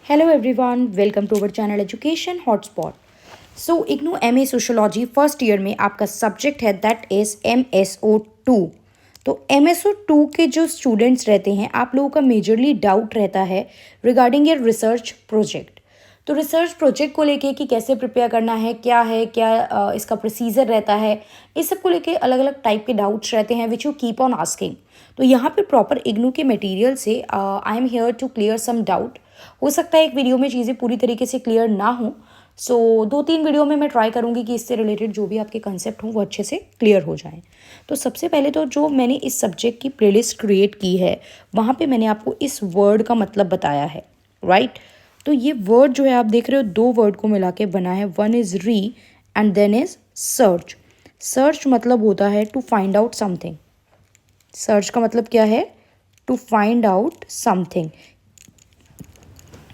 Hello everyone, welcome to our channel Education Hotspot. So IGNOU MA sociology first year में आपका subject है that is MSO2। तो MSO2 के जो स्टूडेंट्स रहते हैं आप लोगों का मेजरली डाउट रहता है रिगार्डिंग योर रिसर्च प्रोजेक्ट। तो रिसर्च प्रोजेक्ट को लेके कि कैसे प्रिपेयर करना है क्या इसका प्रोसीजर रहता है, इस सब को लेके अलग अलग टाइप के डाउट्स रहते हैं which you keep on asking. तो यहाँ पे प्रॉपर इग्नू के मटेरियल से I am here to clear some doubt. हो सकता है एक वीडियो में चीज़ें पूरी तरीके से क्लियर ना हो, सो 2-3 वीडियो में मैं ट्राई करूँगी कि इससे रिलेटेड जो भी आपके कंसेप्ट हों वो अच्छे से क्लियर हो जाएं। तो सबसे पहले तो जो मैंने इस सब्जेक्ट की प्लेलिस्ट क्रिएट की है वहाँ पे मैंने आपको इस वर्ड का मतलब बताया है, राइट। तो ये वर्ड जो है आप देख रहे हो, दो वर्ड को मिला के बना है। One is re and then is search. Search मतलब होता है to find out something. Search का मतलब क्या है? To find out something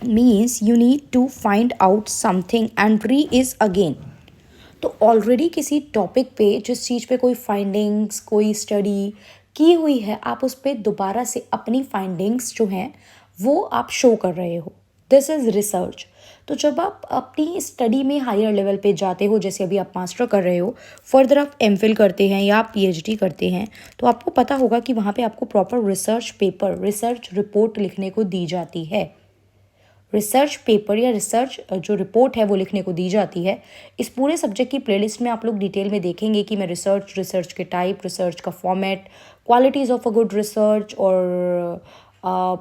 means you need to find out something and re is again. तो ऑलरेडी किसी टॉपिक पे जिस चीज़ पे कोई फाइंडिंग्स, कोई स्टडी की हुई है, आप उस पर दोबारा से अपनी फाइंडिंग्स जो हैं वो आप शो कर रहे हो। This is research. तो जब आप अपनी स्टडी में हायर लेवल पे जाते हो, जैसे अभी आप मास्टर कर रहे हो, फर्दर आप एमफिल करते हैं या आप पीएचडी करते हैं, तो आपको पता होगा कि वहाँ पे आपको proper research paper, research report लिखने को दी जाती है। रिसर्च पेपर या रिसर्च जो रिपोर्ट है वो लिखने को दी जाती है। इस पूरे सब्जेक्ट की प्लेलिस्ट में आप लोग डिटेल में देखेंगे कि मैं रिसर्च के टाइप, रिसर्च का format, qualities of a good research और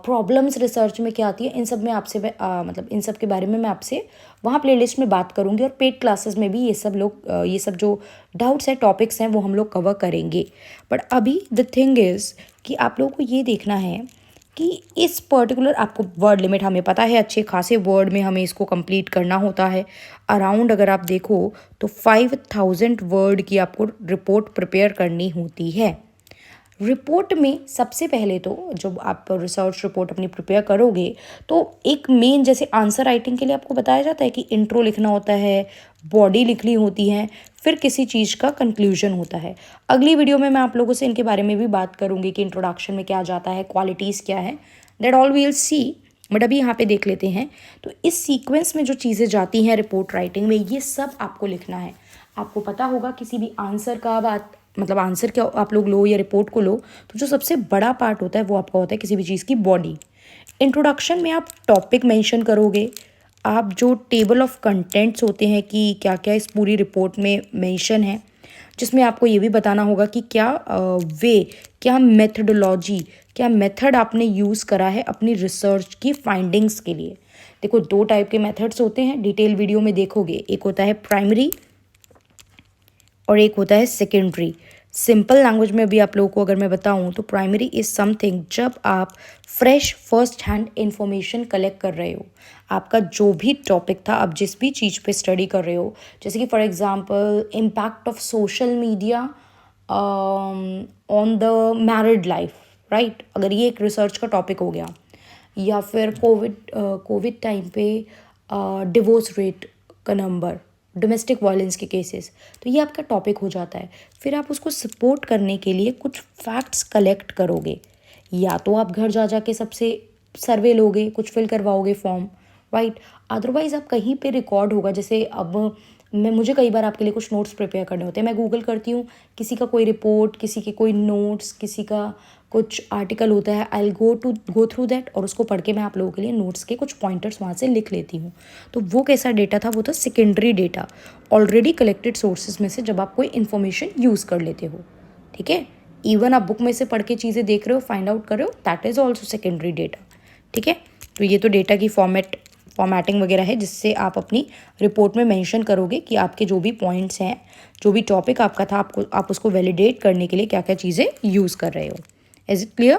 प्रॉब्लम्स रिसर्च में क्या आती है, इन सब में आपसे मतलब इन सब के बारे में मैं आपसे वहाँ प्लेलिस्ट में बात करूँगी। और पेड क्लासेस में भी ये सब जो डाउट्स हैं, टॉपिक्स हैं, वो हम लोग कवर करेंगे। बट अभी द थिंग इज़ कि आप लोगों को ये देखना है कि इस पर्टिकुलर, आपको वर्ड लिमिट हमें पता है, अच्छे खासे वर्ड में हमें इसको कंप्लीट करना होता है। अराउंड अगर आप देखो तो 5000 वर्ड की आपको रिपोर्ट प्रिपेयर करनी होती है। रिपोर्ट में सबसे पहले तो जब आप रिसर्च रिपोर्ट अपनी प्रिपेयर करोगे तो एक मेन, जैसे आंसर राइटिंग के लिए आपको बताया जाता है कि इंट्रो लिखना होता है, बॉडी लिखनी होती है, फिर किसी चीज़ का कंक्लूजन होता है। अगली वीडियो में मैं आप लोगों से इनके बारे में भी बात करूँगी कि इंट्रोडक्शन में क्या जाता है, क्वालिटीज़ क्या है, that all we'll see. But अभी यहाँ पे देख लेते हैं। तो इस सीक्वेंस में जो चीज़ें जाती हैं रिपोर्ट राइटिंग में, ये सब आपको लिखना है। आपको पता होगा किसी भी आंसर का बात, मतलब आंसर क्या आप लोग लो या रिपोर्ट को लो, तो जो सबसे बड़ा पार्ट होता है वो आपका होता है किसी भी चीज़ की बॉडी। इंट्रोडक्शन में आप टॉपिक मेंशन करोगे, आप जो टेबल ऑफ कंटेंट्स होते हैं कि क्या क्या इस पूरी रिपोर्ट में मेंशन है, जिसमें आपको ये भी बताना होगा कि क्या क्या मेथडोलॉजी, क्या मेथड आपने यूज़ करा है अपनी रिसर्च की फाइंडिंग्स के लिए। देखो, दो टाइप के मेथड्स होते हैं, डिटेल वीडियो में देखोगे। एक होता है प्राइमरी और एक होता है सेकेंडरी। सिंपल लैंग्वेज में भी आप लोगों को अगर मैं बताऊं तो प्राइमरी इज़ समथिंग जब आप fresh first hand information collect कर रहे हो। आपका जो भी टॉपिक था, आप जिस भी चीज़ पे स्टडी कर रहे हो, जैसे कि for example impact of social media on the married life, right, अगर ये एक रिसर्च का टॉपिक हो गया, या फिर कोविड टाइम पे डिवोर्स रेट का नंबर, डोमेस्टिक वायलेंस के केसेस, तो ये आपका टॉपिक हो जाता है। फिर आप उसको सपोर्ट करने के लिए कुछ फैक्ट्स कलेक्ट करोगे, या तो आप घर जा के सबसे सर्वे लोगे, कुछ फिल करवाओगे फॉर्म, राइट। अदरवाइज़ आप कहीं पे रिकॉर्ड होगा, जैसे अब मुझे कई बार आपके लिए कुछ नोट्स प्रिपेयर करने होते हैं, मैं गूगल करती हूँ, किसी का कोई रिपोर्ट, किसी के कोई नोट्स, किसी का कुछ आर्टिकल होता है, आई गो थ्रू दैट और उसको पढ़ के मैं आप लोगों के लिए नोट्स के कुछ पॉइंटर्स वहाँ से लिख लेती हूँ। तो वो कैसा डेटा था? वो था secondary data, already collected sources में से जब आप कोई इन्फॉर्मेशन यूज़ कर लेते हो, ठीक है। इवन आप बुक में से पढ़ के चीज़ें देख रहे हो, फाइंड आउट कर रहे हो, that is also secondary data, ठीक है। तो ये तो डेटा की फॉर्मेटिंग वगैरह है, जिससे आप अपनी रिपोर्ट में मेंशन करोगे कि आपके जो भी पॉइंट्स हैं, जो भी टॉपिक आपका था, आप उसको वैलिडेट करने के लिए क्या क्या चीज़ें यूज़ कर रहे हो। Is it clear?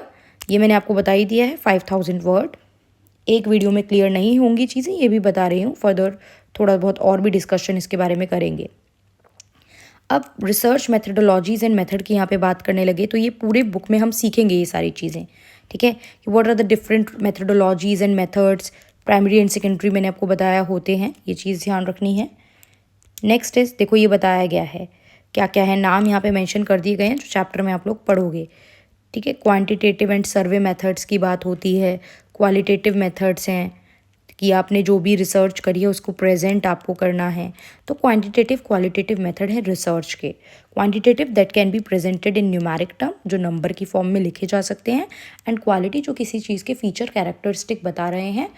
ये मैंने आपको बता ही दिया है, 5000 वर्ड। एक वीडियो में क्लियर नहीं होंगी चीज़ें, ये भी बता रही हूँ। फर्दर थोड़ा बहुत और भी डिस्कशन इसके बारे में करेंगे। अब रिसर्च मेथडोलॉजीज़ एंड मेथड की यहाँ पे बात करने लगे, तो ये पूरे बुक में हम सीखेंगे ये सारी चीज़ें, ठीक है, कि what are the different methodologies and methods. Primary and secondary मैंने आपको बताया होते हैं, ये चीज़ ध्यान रखनी है। नेक्स्ट इज, देखो ये बताया गया है क्या क्या है, नाम यहाँ पे मेंशन कर दिए गए हैं जो चैप्टर में आप लोग पढ़ोगे, ठीक है। क्वांटिटेटिव एंड सर्वे मेथड्स की बात होती है, क्वालिटेटिव मेथड्स हैं, कि आपने जो भी रिसर्च करी है उसको प्रेजेंट आपको करना है। तो क्वांटिटेटिव क्वालिटेटिव मेथड है रिसर्च के। Quantitative that can be presented in numeric term, जो नंबर की फॉर्म में लिखे जा सकते हैं, एंड क्वालिटी जो किसी चीज़ के फीचर कैरेक्टरिस्टिक बता रहे हैं,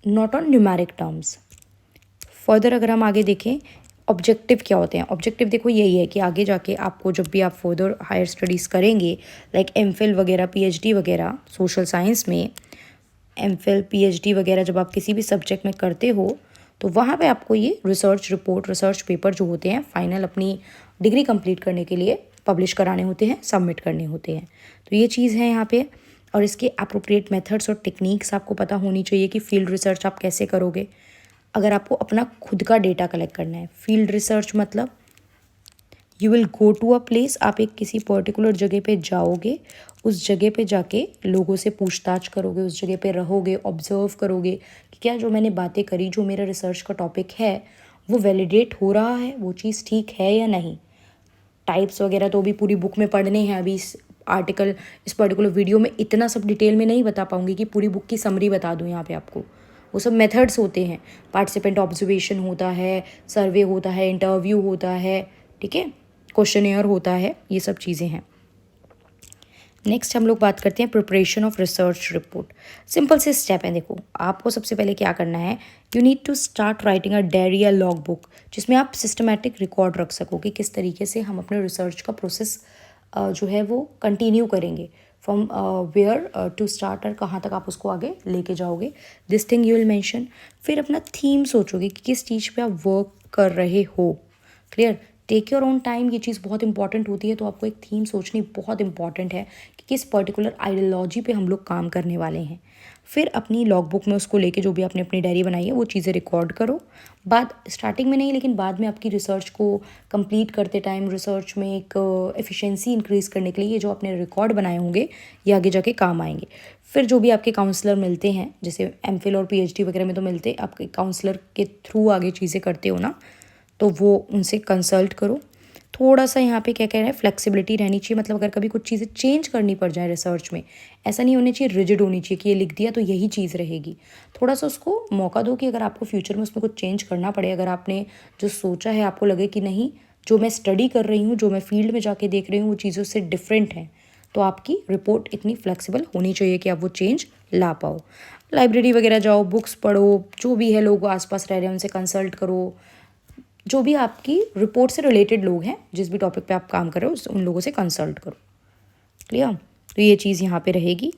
not on numeric terms. Further अगर हम आगे देखें ऑब्जेक्टिव क्या होते हैं, ऑब्जेक्टिव देखो यही है कि आगे जाके आपको जब भी आप फर्दर हायर स्टडीज़ करेंगे लाइक एमफिल वगैरह पीएचडी वगैरह सोशल साइंस में, एमफिल पीएचडी वगैरह जब आप किसी भी सब्जेक्ट में करते हो तो वहाँ पे आपको ये रिसर्च रिपोर्ट रिसर्च पेपर जो होते हैं फाइनल अपनी डिग्री कंप्लीट करने के लिए पब्लिश कराने होते हैं, सबमिट करने होते हैं। तो ये चीज़ है यहाँ पे। और इसके अप्रोप्रिएट मेथड्स और टेक्निक्स आपको पता होनी चाहिए कि फील्ड रिसर्च आप कैसे करोगे। अगर आपको अपना खुद का डेटा कलेक्ट करना है, फील्ड रिसर्च मतलब you will go to a place, आप एक किसी पर्टिकुलर जगह पे जाओगे, उस जगह पे जाके लोगों से पूछताछ करोगे, उस जगह पे रहोगे, ऑब्जर्व करोगे कि क्या जो मैंने बातें करी, जो मेरा रिसर्च का टॉपिक है वो वैलिडेट हो रहा है, वो चीज़ ठीक है या नहीं। टाइप्स वगैरह तो अभी पूरी बुक में पढ़ने हैं, अभी इस आर्टिकल इस पर्टिकुलर वीडियो में इतना सब डिटेल में नहीं बता पाऊंगी कि पूरी बुक की समरी बता दूं यहाँ पे आपको। वो सब मेथड्स होते हैं, पार्टिसिपेंट ऑब्जर्वेशन होता है, सर्वे होता है, इंटरव्यू होता है, ठीक है, क्वेश्चनेयर होता है, ये सब चीज़ें हैं। नेक्स्ट हम लोग बात करते हैं preparation of research report. Simple से स्टेप है, देखो आपको सबसे पहले क्या करना है, you need to start writing a diary या लॉग बुक, जिसमें आप सिस्टमैटिक रिकॉर्ड रख सको कि किस तरीके से हम अपने रिसर्च का प्रोसेस जो है वो कंटिन्यू करेंगे, फ्रॉम वेयर टू स्टार्ट और कहाँ तक आप उसको आगे लेके जाओगे, this thing you will mention. फिर अपना थीम सोचोगे कि किस चीज़ पे आप वर्क कर रहे हो, clear. Take your own time, ये चीज़ बहुत इंपॉर्टेंट होती है। तो आपको एक थीम सोचनी बहुत इंपॉर्टेंट है कि किस पर्टिकुलर आइडियोलॉजी पे हम लोग काम करने वाले हैं। फिर अपनी लॉग बुक में उसको लेके जो भी आपने अपनी डायरी बनाई है वो चीज़ें रिकॉर्ड करो। बाद स्टार्टिंग में नहीं लेकिन बाद में आपकी रिसर्च को कंप्लीट करते टाइम रिसर्च में एक एफिशिएंसी इंक्रीज़ करने के लिए ये जो आपने रिकॉर्ड बनाए होंगे ये आगे जाके काम आएंगे। फिर जो भी आपके काउंसलर मिलते हैं, जैसे एमफिल और पीएचडी वगैरह में तो मिलते, आपके काउंसलर के थ्रू आगे चीज़ें करते हो ना, तो वो उनसे कंसल्ट करो। थोड़ा सा यहाँ पे क्या कह रहे हैं, फ्लेक्सिबिलिटी रहनी चाहिए, मतलब अगर कभी कुछ चीज़ें चेंज करनी पड़ जाए रिसर्च में, ऐसा नहीं होनी चाहिए रिजिड होनी चाहिए कि ये लिख दिया तो यही चीज़ रहेगी। थोड़ा सा उसको मौका दो कि अगर आपको फ्यूचर में उसमें कुछ चेंज करना पड़े, अगर आपने जो सोचा है आपको लगे कि नहीं जो मैं स्टडी कर रही हूँ, जो मैं फील्ड में जाके देख रही हूँ वो चीज़ों से डिफरेंट है, तो आपकी रिपोर्ट इतनी फ्लेक्सिबल होनी चाहिए कि आप वो चेंज ला पाओ। लाइब्रेरी वगैरह जाओ, बुक्स पढ़ो, जो भी है लोग आसपास रह रहे हैं उनसे कंसल्ट करो, जो भी आपकी रिपोर्ट से रिलेटेड लोग हैं, जिस भी टॉपिक पे आप काम कर रहे हो उन लोगों से कंसल्ट करो, क्लियर। तो ये चीज़ यहाँ पे रहेगी।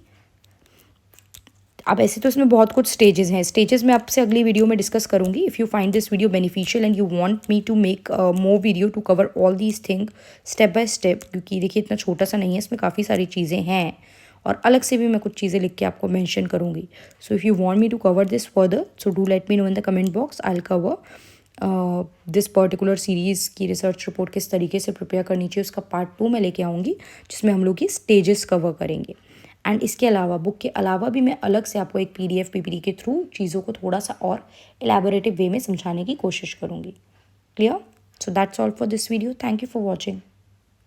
अब ऐसे तो इसमें बहुत कुछ स्टेजेस हैं, स्टेजेस मैं आपसे अगली वीडियो में डिस्कस करूँगी। If you find this video beneficial and you want me to make more video to cover all these thing step by step, क्योंकि देखिए इतना छोटा सा नहीं है, इसमें काफ़ी सारी चीज़ें हैं और अलग से भी मैं कुछ चीज़ें लिख के आपको मेंशन करूँगी। So if you want me to cover this further so do let me know in the comment box, I will cover this particular series की रिसर्च रिपोर्ट किस तरीके से प्रिपेयर करनी चाहिए, उसका पार्ट 2 मैं लेके आऊँगी जिसमें हम लोग ये स्टेजेस कवर करेंगे। एंड इसके अलावा बुक के अलावा भी मैं अलग से आपको एक पीडीएफ पीपीटी के थ्रू चीज़ों को थोड़ा सा और एलैबोरेटिव वे में समझाने की कोशिश करूँगी, clear. So that's all for this video, thank you for watching.